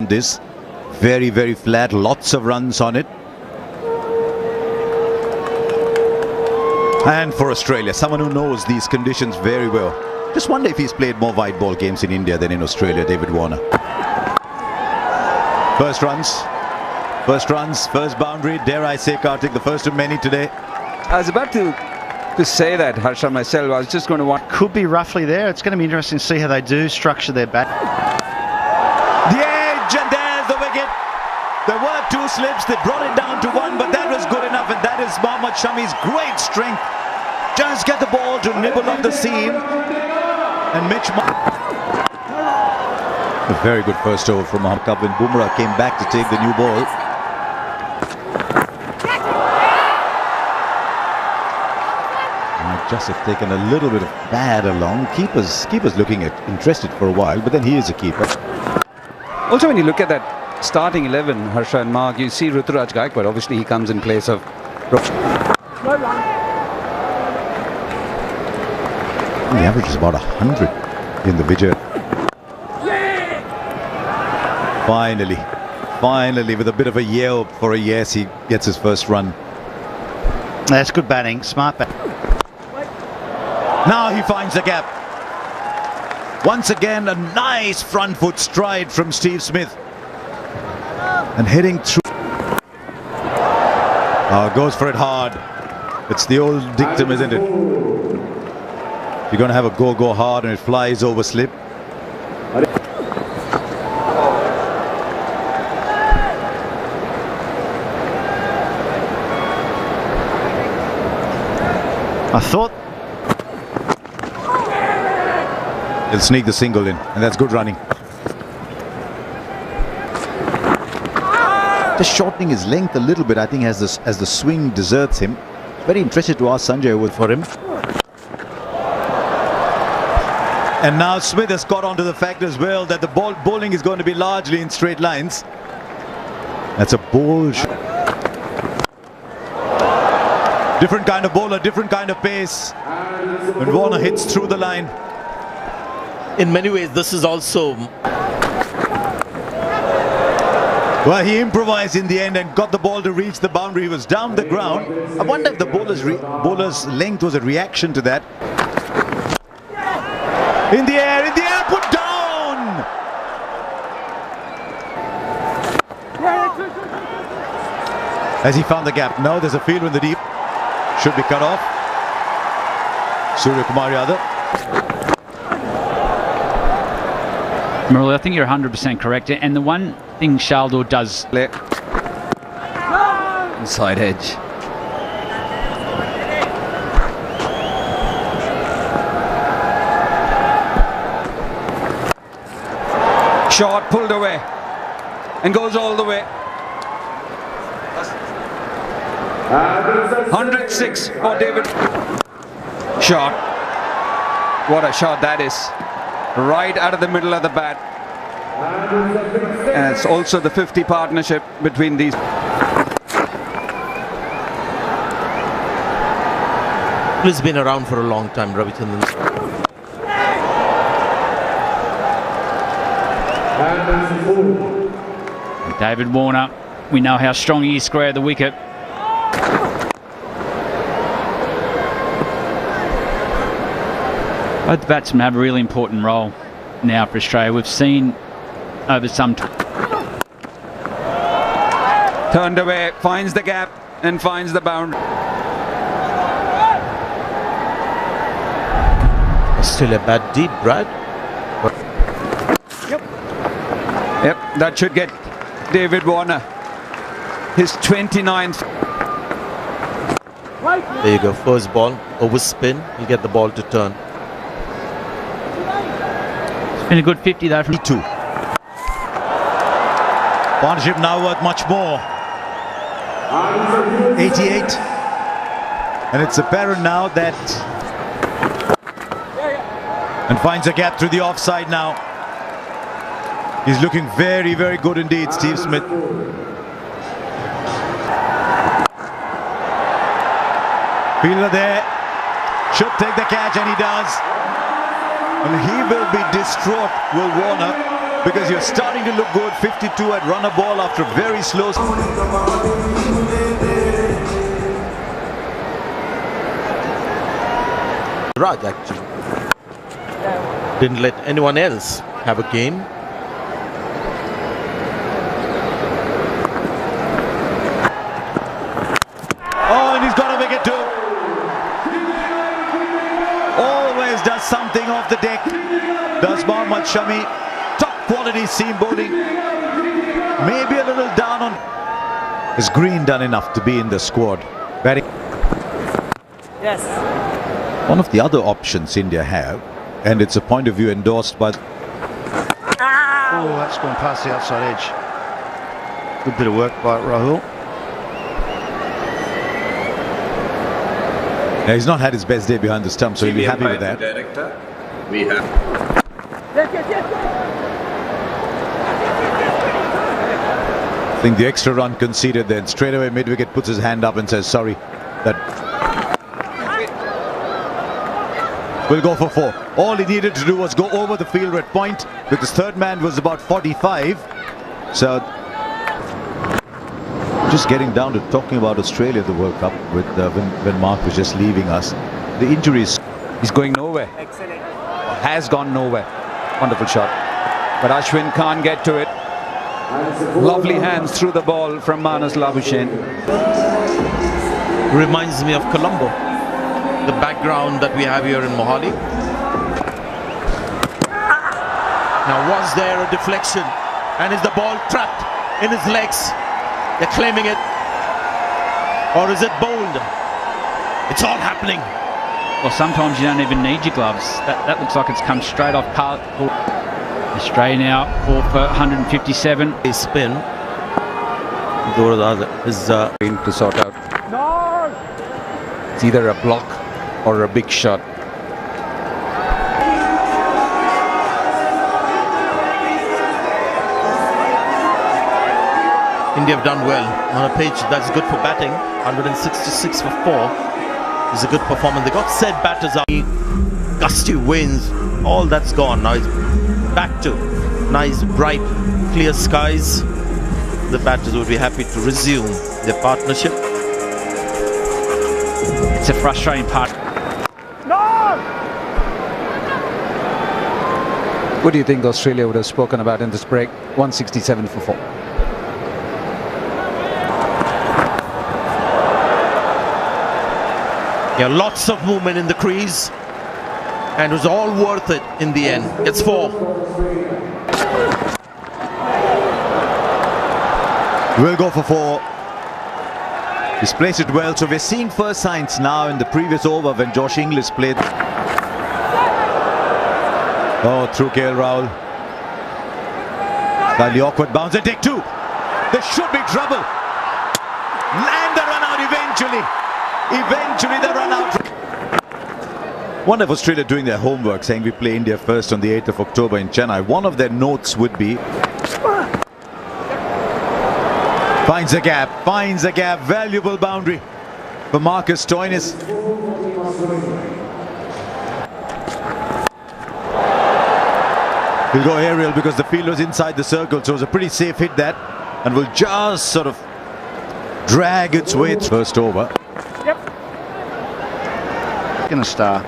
This very, very flat, lots of runs on it. And for Australia, someone who knows these conditions very well. Just wonder if he's played more white ball games in India than in Australia, David Warner. First runs, first boundary. Dare I say, Kartik, the first of many today. I was about to say that, Harsha, myself. I was just going to want... Could be roughly there. It's going to be interesting to see how they do structure their bat. The edge, and there's the wicket. There were two slips. They brought it down to one, but that was good enough, and that is Mohammad Shami's great strength. Just get the ball to nibble on the seam. And Mitch... A very good first over from Mohammad Kabin. Bumrah came back to take the new ball. Might just have taken a little bit of pad along. Keeper's looking interested for a while, but then he is a keeper. Also, when you look at that starting 11, Harsha and Mark, you see Ruturaj Gaikwad. Obviously, he comes in place of... The average is about 100 in the Vijay. Finally, with a bit of a yell for a yes, he gets his first run. That's good batting, smart batting. Now he finds the gap. Once again, a nice front foot stride from Steve Smith. And hitting through. Goes for it hard. It's the old dictum, isn't it? If you're going to have a go hard and it flies over slip. I thought he'll sneak the single in, and that's good running. Just shortening his length a little bit, I think, as the swing deserts him. Very interested to ask Sanjay Wood for him. And now Smith has caught on to the fact as well that the bowling is going to be largely in straight lines. That's a bold shot. Different kind of bowler, different kind of pace. When Warner hits through the line. In many ways, this is also... Well, he improvised in the end and got the ball to reach the boundary. He was down the ground. I wonder if the bowler's length was a reaction to that. In the air, put down! As he found the gap. Now there's a fielder in the deep. Should be cut off. Surya Kumar Yadav. Murali, I think you're 100% correct. And the one thing Shaldor does... Inside edge. Shot pulled away. And goes all the way. 106 for David. Shot. What a shot that is. Right out of the middle of the bat. And it's also the 50 partnership between these. He's been around for a long time, Ravichandran. David Warner, we know how strong he is square the wicket. Both batsmen have a really important role now for Australia. We've seen over some time. Turned away, finds the gap and finds the boundary. Still a bad deep, Brad. Yep, that should get David Warner his 29th. There you go, first ball, over spin, he'll get the ball to turn. It's been a good 50 though from 2. Partnership now worth much more. 88. And it's apparent now that... And finds a gap through the offside now. He's looking very, very good indeed, Steve Smith. Fielder there. Should take the catch, and he does. And he will be distraught, Will Warner. because you're starting to look good. 52 at run a ball after a very slow. Raj actually didn't let anyone else have a game. Oh, and he's got a wicket too. Always does something off the deck. Does Mohammad Shami. Top quality seam bowling. Maybe a little down on. Is Green done enough to be in the squad? Batting. Yes. One of the other options India have, and it's a point of view endorsed by. Oh, that's gone past the outside edge. Good bit of work by Rahul. Now, he's not had his best day behind the stump, so he'll be happy with that. Director, we have. I think the extra run conceded, then straight away mid-wicket puts his hand up and says sorry. That will go for 4. All he needed to do was go over the fielder at point, because third man was about 45. So just getting down to talking about Australia, the World Cup, with when Mark was just leaving us. The injuries. He's going nowhere. Excellent. Has gone nowhere. Wonderful shot. But Ashwin can't get to it. Lovely hands through the ball from Manas Labuschagne. Reminds me of Colombo, the background that we have here in Mohali. Now, was there a deflection? And is the ball trapped in his legs? They're claiming it. Or is it bowled? It's all happening. Well, sometimes you don't even need your gloves. That looks like it's come straight off. Australia now 4 for 157. A spin. Is To sort out. It's either a block or a big shot. India have done well on a pitch that's good for batting. 166 for 4 is a good performance. They got said batters out. Gusty winds, all that's gone. Now it's back to nice, bright, clear skies. The batters would be happy to resume their partnership. It's a frustrating part. What do you think Australia would have spoken about in this break? 167 for 4. Yeah, lots of movement in the crease, and it was all worth it in the end. It's 4. We'll go for 4. He's placed it well, so we're seeing first signs now in the previous over when Josh Inglis played. Oh, through KL Rahul. Slightly awkward bounce and take 2. There should be trouble. And the run out eventually. Eventually the run out. One of Australia doing their homework, saying we play India first on the 8th of October in Chennai. One of their notes would be finds a gap, valuable boundary for Marcus Stoinis. He'll go aerial because the field was inside the circle, so it was a pretty safe hit that, and will just sort of drag its way through first over. Gonna star.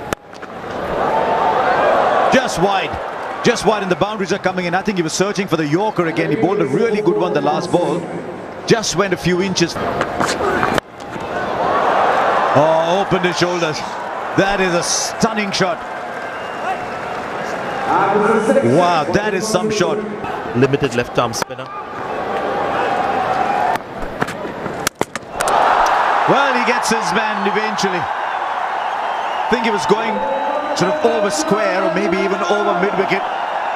Just wide, and the boundaries are coming in. I think he was searching for the Yorker again. He bowled a really good one the last ball. Just went a few inches. Oh, opened his shoulders. That is a stunning shot. Wow, that is some shot. Limited left arm spinner. Well, he gets his man eventually. I think he was going sort of over square or maybe even over mid-wicket.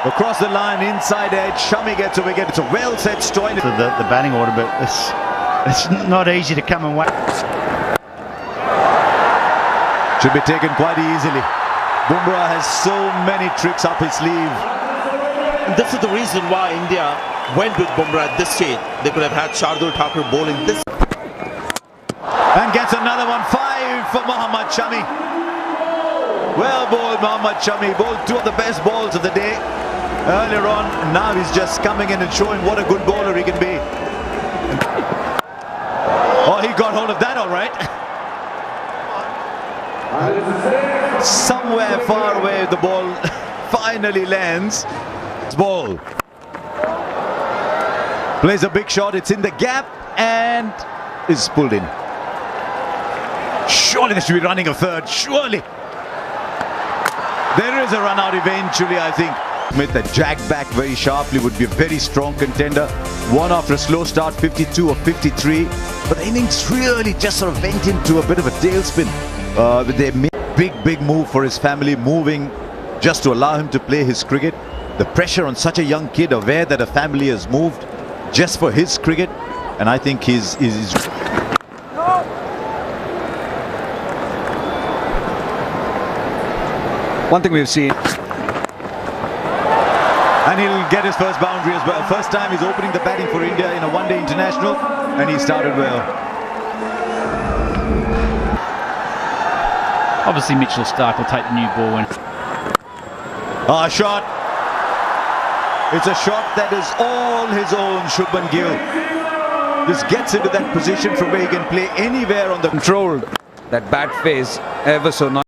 Across the line, inside edge, Shami gets a wicket. It's a well-set Stoinis. The batting order, but it's not easy to come and wait. Should be taken quite easily. Bumrah has so many tricks up his sleeve. And this is the reason why India went with Bumrah at this stage. They could have had Shardul Thakur bowling this. And gets another one. 5 for Mohammad Shami. Well bowled, Mohammad Shami. Bowled 2 of the best balls of the day. earlier on. Now he's just coming in and showing what a good bowler he can be. Oh, he got hold of that all right. Somewhere far away the ball finally lands. Ball. Plays a big shot. It's in the gap and is pulled in. Surely they should be running a third. Surely. There is a run out eventually, I think. Smith that jagged back very sharply would be a very strong contender. One after a slow start, 52 or 53. But the innings really just sort of went into a bit of a tailspin. They made a big move for his family, moving just to allow him to play his cricket. The pressure on such a young kid, aware that a family has moved just for his cricket. And I think he's One thing we've seen. and he'll get his first boundary as well. First time he's opening the batting for India in a one-day international, and he started well. Obviously, Mitchell Starc will take the new ball in. Ah, shot. It's a shot that is all his own, Shubman Gill. This gets into that position from where he can play anywhere on the Controlled that bat phase ever so nice.